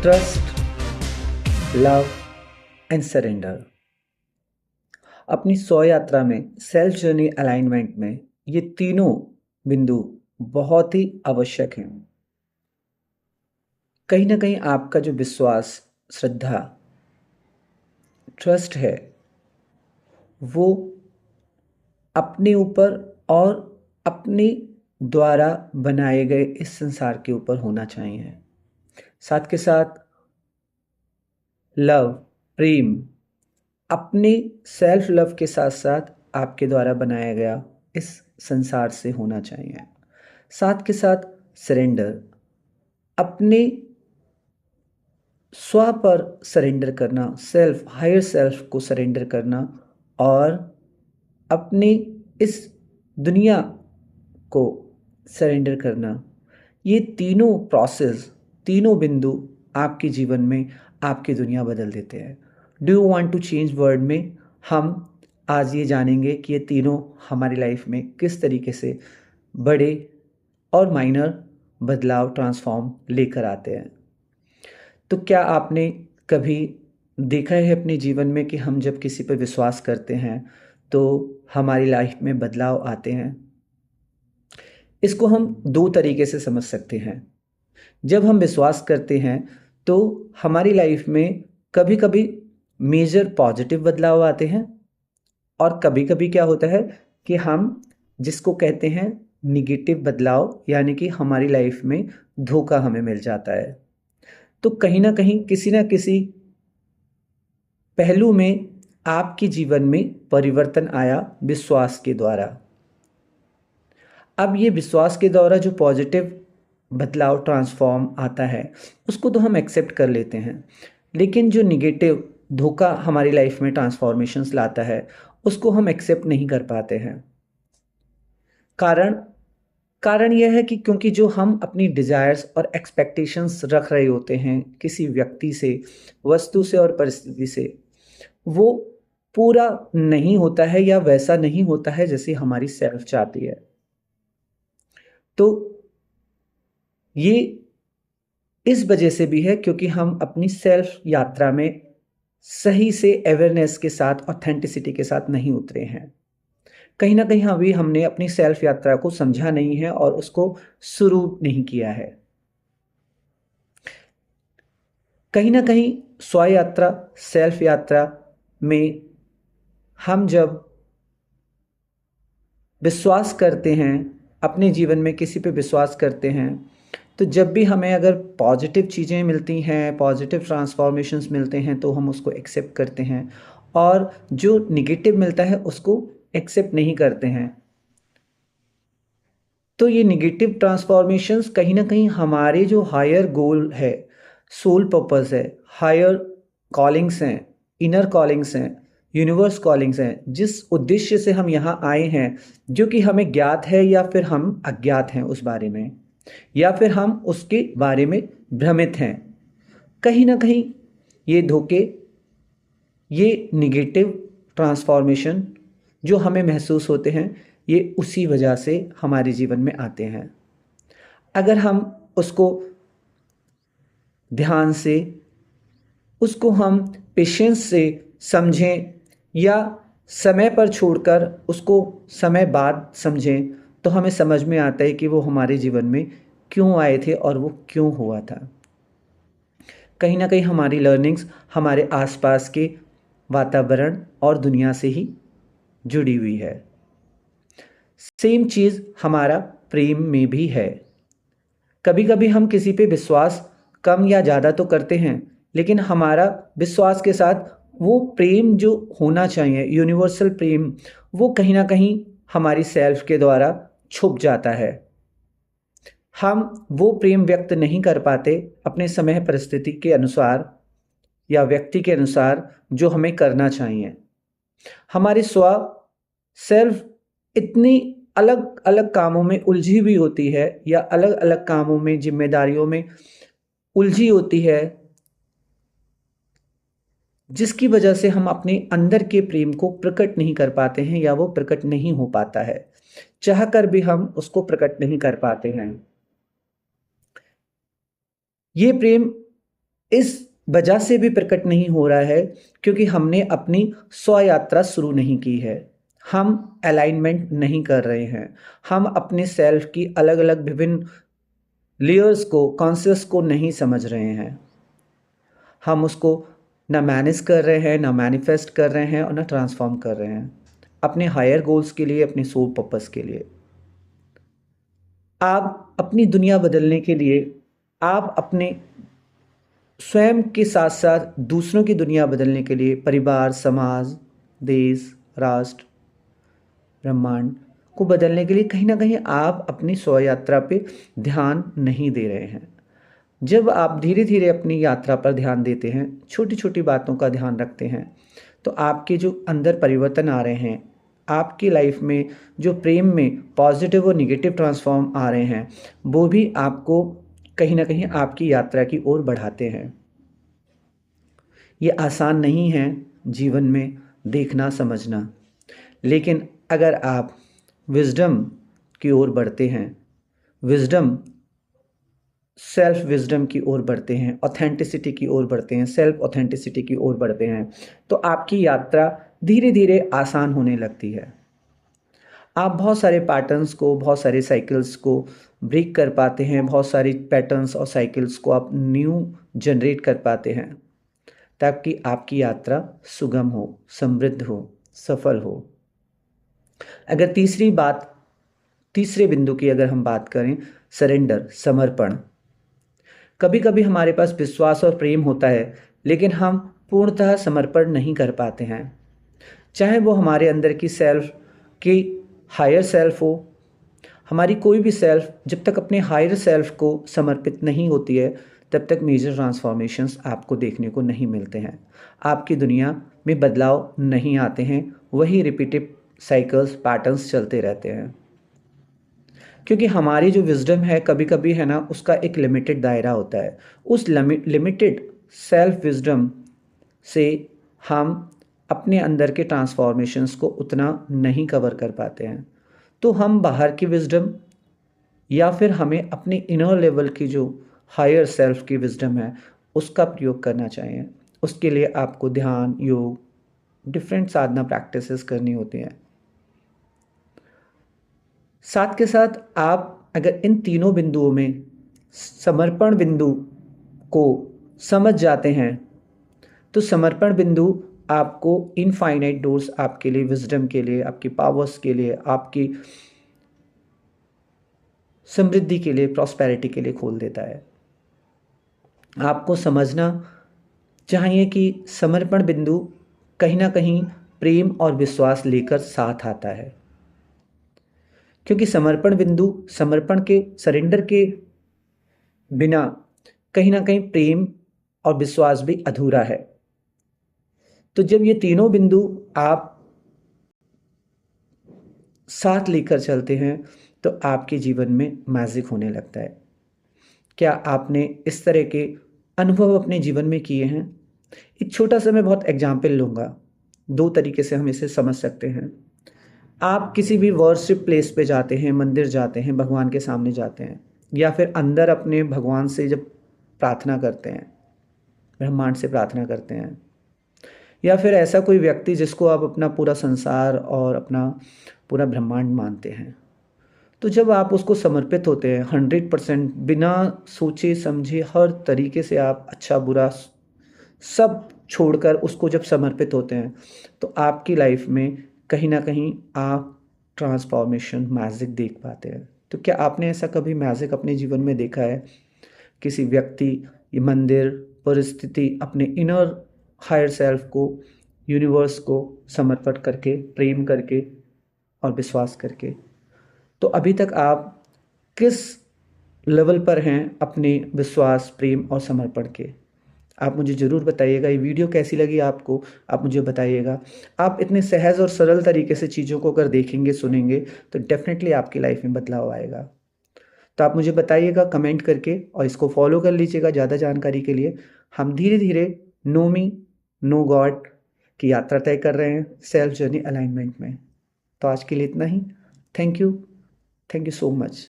Trust, love and surrender. अपनी सौ यात्रा में सेल्फ जर्नी अलाइनमेंट में ये तीनों बिंदु बहुत ही आवश्यक हैं। कहीं ना कहीं आपका जो विश्वास, श्रद्धा, ट्रस्ट है वो अपने ऊपर और अपने द्वारा बनाए गए इस संसार के ऊपर होना चाहिए। साथ के साथ लव, प्रेम अपने सेल्फ लव के साथ साथ आपके द्वारा बनाया गया इस संसार से होना चाहिए। साथ के साथ सरेंडर, अपने स्व पर सरेंडर करना, सेल्फ, हायर सेल्फ को सरेंडर करना और अपनी इस दुनिया को सरेंडर करना। ये तीनों प्रोसेस, तीनों बिंदु आपके जीवन में आपकी दुनिया बदल देते हैं। Do you want to change world में हम आज ये जानेंगे कि ये तीनों हमारी लाइफ में किस तरीके से बड़े और माइनर बदलाव, ट्रांसफॉर्म लेकर आते हैं। तो क्या आपने कभी देखा है अपने जीवन में कि हम जब किसी पर विश्वास करते हैं तो हमारी लाइफ में बदलाव आते हैं? इसको हम दो तरीके से समझ सकते हैं। जब हम विश्वास करते हैं तो हमारी लाइफ में कभी कभी मेजर पॉजिटिव बदलाव आते हैं और कभी कभी क्या होता है कि हम जिसको कहते हैं निगेटिव बदलाव, यानी कि हमारी लाइफ में धोखा हमें मिल जाता है। तो कहीं ना कहीं किसी ना किसी पहलू में आपके जीवन में परिवर्तन आया विश्वास के द्वारा। अब ये विश्वास के द्वारा जो पॉजिटिव बदलाव, ट्रांसफॉर्म आता है उसको तो हम एक्सेप्ट कर लेते हैं, लेकिन जो निगेटिव धोखा हमारी लाइफ में ट्रांसफॉर्मेशंस लाता है उसको हम एक्सेप्ट नहीं कर पाते हैं। कारण कारण यह है कि क्योंकि जो हम अपनी डिज़ायर्स और एक्सपेक्टेशंस रख रहे होते हैं किसी व्यक्ति से, वस्तु से और परिस्थिति से, वो पूरा नहीं होता है या वैसा नहीं होता है जैसे हमारी सेल्फ चाहती है। तो ये इस वजह से भी है क्योंकि हम अपनी सेल्फ यात्रा में सही से अवेयरनेस के साथ, ऑथेंटिसिटी के साथ नहीं उतरे हैं। कहीं ना कहीं अभी हमने अपनी सेल्फ यात्रा को समझा नहीं है और उसको शुरू नहीं किया है। कहीं ना कहीं स्व यात्रा, सेल्फ यात्रा में हम जब विश्वास करते हैं, अपने जीवन में किसी पे विश्वास करते हैं, तो जब भी हमें अगर पॉजिटिव चीज़ें मिलती हैं, पॉजिटिव ट्रांसफॉर्मेशंस मिलते हैं तो हम उसको एक्सेप्ट करते हैं और जो निगेटिव मिलता है उसको एक्सेप्ट नहीं करते हैं। तो ये निगेटिव ट्रांसफॉर्मेशंस कहीं ना कहीं हमारे जो हायर गोल है, सोल पर्पस है, हायर कॉलिंग्स हैं, इनर कॉलिंग्स हैं, यूनिवर्स कॉलिंग्स हैं, जिस उद्देश्य से हम यहाँ आए हैं, जो कि हमें ज्ञात है या फिर हम अज्ञात हैं उस बारे में, या फिर हम उसके बारे में भ्रमित हैं। कहीं ना कहीं ये धोखे, ये निगेटिव ट्रांसफॉर्मेशन जो हमें महसूस होते हैं, ये उसी वजह से हमारे जीवन में आते हैं। अगर हम उसको ध्यान से, उसको हम पेशेंस से समझें या समय पर छोड़कर उसको समय बाद समझें तो हमें समझ में आता है कि वो हमारे जीवन में क्यों आए थे और वो क्यों हुआ था। कहीं ना कहीं हमारी लर्निंग्स हमारे आसपास के वातावरण और दुनिया से ही जुड़ी हुई है। सेम चीज़ हमारा प्रेम में भी है। कभी कभी हम किसी पे विश्वास कम या ज़्यादा तो करते हैं, लेकिन हमारा विश्वास के साथ वो प्रेम जो होना चाहिए, यूनिवर्सल प्रेम, वो कहीं ना कहीं हमारी सेल्फ के द्वारा छुप जाता है। हम वो प्रेम व्यक्त नहीं कर पाते अपने समय परिस्थिति के अनुसार या व्यक्ति के अनुसार जो हमें करना चाहिए। हमारी स्व, सेल्फ इतनी अलग अलग कामों में उलझी हुई होती है या अलग अलग कामों में, जिम्मेदारियों में उलझी होती है, जिसकी वजह से हम अपने अंदर के प्रेम को प्रकट नहीं कर पाते हैं या वो प्रकट नहीं हो पाता है। चाह कर भी हम उसको प्रकट नहीं कर पाते हैं। ये प्रेम इस वजह से भी प्रकट नहीं हो रहा है क्योंकि हमने अपनी स्व यात्रा शुरू नहीं की है। हम अलाइनमेंट नहीं कर रहे हैं। हम अपने सेल्फ की अलग अलग विभिन्न लेयर्स को, कॉन्शियस को नहीं समझ रहे हैं। हम उसको ना मैनेज कर रहे हैं, ना मैनिफेस्ट कर रहे हैं और ना ट्रांसफॉर्म कर रहे हैं अपने हायर गोल्स के लिए, अपने सोल पर्पस के लिए। आप अपनी दुनिया बदलने के लिए, आप अपने स्वयं के साथ साथ दूसरों की दुनिया बदलने के लिए परिवार, समाज, देश, राष्ट्र, ब्रह्मांड को बदलने के लिए कहीं ना कहीं आप अपनी स्व यात्रा पे ध्यान नहीं दे रहे हैं। जब आप धीरे धीरे अपनी यात्रा पर ध्यान देते हैं, छोटी छोटी बातों का ध्यान रखते हैं, तो आपके जो अंदर परिवर्तन आ रहे हैं, आपकी लाइफ में जो प्रेम में पॉजिटिव और निगेटिव ट्रांसफॉर्म आ रहे हैं, वो भी आपको कहीं ना कहीं आपकी यात्रा की ओर बढ़ाते हैं। ये आसान नहीं है जीवन में देखना समझना, लेकिन अगर आप विज़डम की ओर बढ़ते हैं, विज़डम सेल्फ विज़डम की ओर बढ़ते हैं, ऑथेंटिसिटी की ओर बढ़ते हैं, सेल्फ ऑथेंटिसिटी की ओर बढ़ते हैं, तो आपकी यात्रा धीरे धीरे आसान होने लगती है। आप बहुत सारे पैटर्न्स को, बहुत सारे साइकिल्स को ब्रेक कर पाते हैं, बहुत सारी पैटर्न्स और साइकिल्स को आप न्यू जनरेट कर पाते हैं, ताकि आपकी यात्रा सुगम हो, समृद्ध हो, सफल हो। अगर तीसरे बिंदु की अगर हम बात करें, सरेंडर, समर्पण। कभी कभी हमारे पास विश्वास और प्रेम होता है, लेकिन हम पूर्णतः समर्पण नहीं कर पाते हैं। चाहे वो हमारे अंदर की सेल्फ की हायर सेल्फ हो, हमारी कोई भी सेल्फ जब तक अपने हायर सेल्फ को समर्पित नहीं होती है, तब तक मेजर ट्रांसफॉर्मेशंस आपको देखने को नहीं मिलते हैं। आपकी दुनिया में बदलाव नहीं आते हैं, वही रिपीटिव साइकिल्स, पैटर्न्स चलते रहते हैं। क्योंकि हमारी जो विज़डम है, कभी कभी है ना, उसका एक लिमिटेड दायरा होता है। उस लिमिटेड सेल्फ विज़डम से हम अपने अंदर के ट्रांसफॉर्मेशंस को उतना नहीं कवर कर पाते हैं। तो हम बाहर की विज़डम या फिर हमें अपने इनर लेवल की जो हायर सेल्फ की विज़डम है, उसका प्रयोग करना चाहिए। उसके लिए आपको ध्यान, योग, डिफरेंट साधना प्रैक्टिसेस करनी होती हैं। साथ के साथ आप अगर इन तीनों बिंदुओं में समर्पण बिंदु को समझ जाते हैं, तो समर्पण बिंदु आपको इनफाइनाइट डोर्स, आपके लिए विजडम के लिए, आपकी पावर्स के लिए, आपकी समृद्धि के लिए, प्रॉस्पेरिटी के लिए खोल देता है। आपको समझना चाहिए कि समर्पण बिंदु कहीं ना कहीं प्रेम और विश्वास लेकर साथ आता है, क्योंकि समर्पण बिंदु, समर्पण के, सरेंडर के बिना कहीं ना कहीं प्रेम और विश्वास भी अधूरा है। तो जब ये तीनों बिंदु आप साथ लेकर चलते हैं, तो आपके जीवन में मैजिक होने लगता है। क्या आपने इस तरह के अनुभव अपने जीवन में किए हैं? एक छोटा सा मैं बहुत एग्जाम्पल लूँगा। दो तरीके से हम इसे समझ सकते हैं। आप किसी भी वर्शिप प्लेस पे जाते हैं, मंदिर जाते हैं, भगवान के सामने जाते हैं, या फिर अंदर अपने भगवान से जब प्रार्थना करते हैं, ब्रह्मांड से प्रार्थना करते हैं, या फिर ऐसा कोई व्यक्ति जिसको आप अपना पूरा संसार और अपना पूरा ब्रह्मांड मानते हैं, तो जब आप उसको समर्पित होते हैं 100%, बिना सोचे समझे, हर तरीके से आप अच्छा बुरा सब छोड़कर उसको जब समर्पित होते हैं, तो आपकी लाइफ में कहीं ना कहीं आप ट्रांसफॉर्मेशन, मैजिक देख पाते हैं। तो क्या आपने ऐसा कभी मैजिक अपने जीवन में देखा है? किसी व्यक्ति, मंदिर, परिस्थिति, अपने इनर हायर सेल्फ को, यूनिवर्स को समर्पित करके, प्रेम करके और विश्वास करके। तो अभी तक आप किस लेवल पर हैं अपने विश्वास, प्रेम और समर्पण के? आप मुझे ज़रूर बताइएगा। ये वीडियो कैसी लगी आपको, आप मुझे बताइएगा। आप इतने सहज और सरल तरीके से चीज़ों को अगर देखेंगे, सुनेंगे, तो डेफिनेटली आपकी लाइफ में बदलाव आएगा। तो आप मुझे बताइएगा कमेंट करके, और इसको फॉलो कर लीजिएगा ज़्यादा जानकारी के लिए। हम धीरे धीरे नो मी, नो गॉड की यात्रा तय कर रहे हैं सेल्फ जर्नी अलाइनमेंट में। तो आज के लिए इतना ही। Thank you so much.